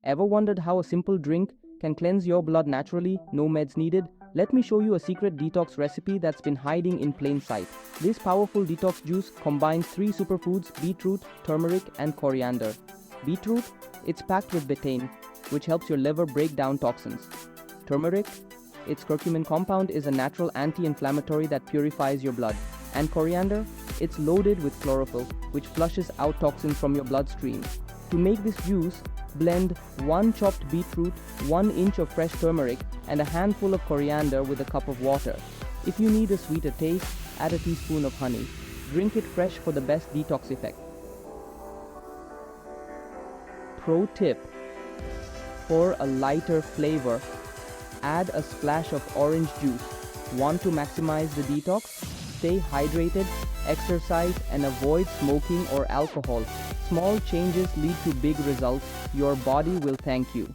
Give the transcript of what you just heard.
Ever wondered how a simple drink can cleanse your blood naturally, no meds needed? Let me show you a secret detox recipe that's been hiding in plain sight. This powerful detox juice combines three superfoods: beetroot, turmeric, and coriander. Beetroot, it's packed with betaine, which helps your liver break down toxins. Turmeric, its curcumin compound, is a natural anti-inflammatory that purifies your blood. And coriander, it's loaded with chlorophyll, which flushes out toxins from your bloodstream. To make this juice, blend 1 chopped beetroot, 1 inch of fresh turmeric, and a handful of coriander with a cup of water. If you need a sweeter taste, add a teaspoon of honey. Drink it fresh for the best detox effect. Pro tip: for a lighter flavor, add a splash of orange juice. Want to maximize the detox? Stay hydrated, exercise, and avoid smoking or alcohol. Small changes lead to big results. Your body will thank you.